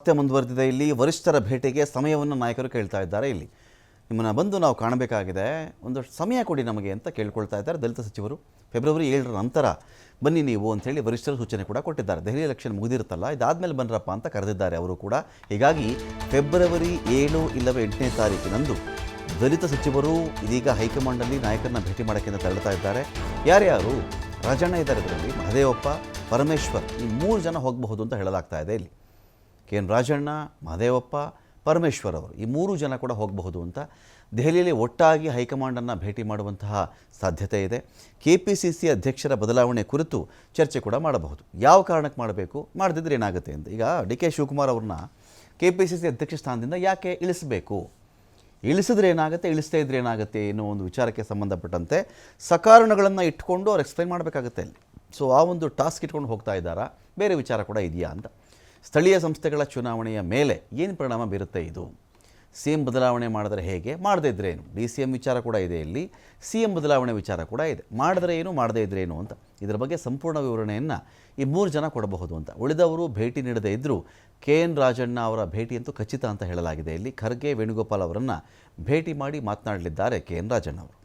ಮತ್ತೆ ಮುಂದುವರೆದಿದೆ. ಇಲ್ಲಿ ವರಿಷ್ಠರ ಭೇಟಿಗೆ ಸಮಯವನ್ನು ನಾಯಕರು ಕೇಳ್ತಾ ಇದ್ದಾರೆ. ಇಲ್ಲಿ ನಿಮ್ಮನ್ನು ಬಂದು ನಾವು ಕಾಣಬೇಕಾಗಿದೆ, ಒಂದಷ್ಟು ಸಮಯ ಕೊಡಿ ನಮಗೆ ಅಂತ ಕೇಳ್ಕೊಳ್ತಾ ಇದ್ದಾರೆ ದಲಿತ ಸಚಿವರು. ಫೆಬ್ರವರಿ 7ರ ನಂತರ ಬನ್ನಿ ನೀವು ಅಂಥೇಳಿ ವರಿಷ್ಠರು ಸೂಚನೆ ಕೂಡ ಕೊಟ್ಟಿದ್ದಾರೆ. ದೆಹಲಿ ಎಲೆಕ್ಷನ್ ಮುಗಿದಿರುತ್ತಲ್ಲ, ಇದಾದಮೇಲೆ ಬನ್ನಿರಪ್ಪ ಅಂತ ಕರೆದಿದ್ದಾರೆ ಅವರು ಕೂಡ. ಹೀಗಾಗಿ ಫೆಬ್ರವರಿ 7 ಇಲ್ಲವೇ 8ನೇ ತಾರೀಕಿನಂದು ದಲಿತ ಸಚಿವರು ಇದೀಗ ಹೈಕಮಾಂಡಲ್ಲಿ ನಾಯಕರನ್ನ ಭೇಟಿ ಮಾಡೋಕ್ಕೆ ಅಂತ ತೆರಳುತ್ತಾ ಇದ್ದಾರೆ. ಯಾರ್ಯಾರು? ರಾಜಣ್ಣ ಇದ್ದಾರೆ ಇದರಲ್ಲಿ, ಮಹದೇವಪ್ಪ, ಪರಮೇಶ್ವರ್, ಈ 3 ಜನ ಹೋಗಬಹುದು ಅಂತ ಹೇಳಲಾಗ್ತಾ ಇದೆ. ಇಲ್ಲಿ KN ರಾಜಣ್ಣ, ಮಹದೇವಪ್ಪ, ಪರಮೇಶ್ವರ್ ಅವರು ಈ 3 ಜನ ಕೂಡ ಹೋಗಬಹುದು ಅಂತ ದೆಹಲಿಯಲ್ಲಿ ಒಟ್ಟಾಗಿ ಹೈಕಮಾಂಡನ್ನು ಭೇಟಿ ಮಾಡುವಂತಹ ಸಾಧ್ಯತೆ ಇದೆ. KPCC ಅಧ್ಯಕ್ಷರ ಬದಲಾವಣೆ ಕುರಿತು ಚರ್ಚೆ ಕೂಡ ಮಾಡಬಹುದು. ಯಾವ ಕಾರಣಕ್ಕೆ ಮಾಡಬೇಕು, ಮಾಡದಿದ್ರೆ ಏನಾಗುತ್ತೆ ಅಂತ. ಈಗ DK ಶಿವಕುಮಾರ್ ಅವ್ರನ್ನ KPCC ಅಧ್ಯಕ್ಷ ಸ್ಥಾನದಿಂದ ಯಾಕೆ ಇಳಿಸಬೇಕು, ಇಳಿಸಿದ್ರೆ ಏನಾಗುತ್ತೆ, ಇಳಿಸದೇ ಇದ್ರೆ ಏನಾಗುತ್ತೆ ಅನ್ನೋ ಒಂದು ವಿಚಾರಕ್ಕೆ ಸಂಬಂಧಪಟ್ಟಂತೆ ಸಕಾರಣಗಳನ್ನು ಇಟ್ಕೊಂಡು ಅವ್ರು ಎಕ್ಸ್ಪ್ಲೈನ್ ಮಾಡಬೇಕಾಗುತ್ತೆ ಅಲ್ಲಿ. ಸೊ ಆ ಒಂದು ಟಾಸ್ಕ್ ಇಟ್ಕೊಂಡು ಹೋಗ್ತಾ ಇದ್ದಾರಾ, ಬೇರೆ ವಿಚಾರ ಕೂಡ ಇದೆಯಾ ಅಂತ. ಸ್ಥಳೀಯ ಸಂಸ್ಥೆಗಳ ಚುನಾವಣೆಯ ಮೇಲೆ ಏನು ಪರಿಣಾಮ ಬೀರುತ್ತೆ ಇದು? CM ಬದಲಾವಣೆ ಮಾಡಿದ್ರೆ ಹೇಗೆ, ಮಾಡದೇ ಇದ್ರೆ ಏನು? DCM ವಿಚಾರ ಕೂಡ ಇದೆ ಇಲ್ಲಿ, CM ಬದಲಾವಣೆ ವಿಚಾರ ಕೂಡ ಇದೆ. ಮಾಡಿದ್ರೆ ಏನು, ಮಾಡದೇ ಇದ್ರೆ ಏನು ಅಂತ ಇದರ ಬಗ್ಗೆ ಸಂಪೂರ್ಣ ವಿವರಣೆಯನ್ನು ಈ 3 ಜನ ಕೊಡಬಹುದು ಅಂತ. ಉಳಿದವರು ಭೇಟಿ ನೀಡದೇ ಇದ್ದರೂ KN ರಾಜಣ್ಣ ಅವರ ಭೇಟಿಯಂತೂ ಖಚಿತ ಅಂತ ಹೇಳಲಾಗಿದೆ. ಇಲ್ಲಿ ಖರ್ಗೆ, ವೇಣುಗೋಪಾಲ್ ಅವರನ್ನು ಭೇಟಿ ಮಾಡಿ ಮಾತನಾಡಲಿದ್ದಾರೆ KN ರಾಜಣ್ಣ ಅವರು.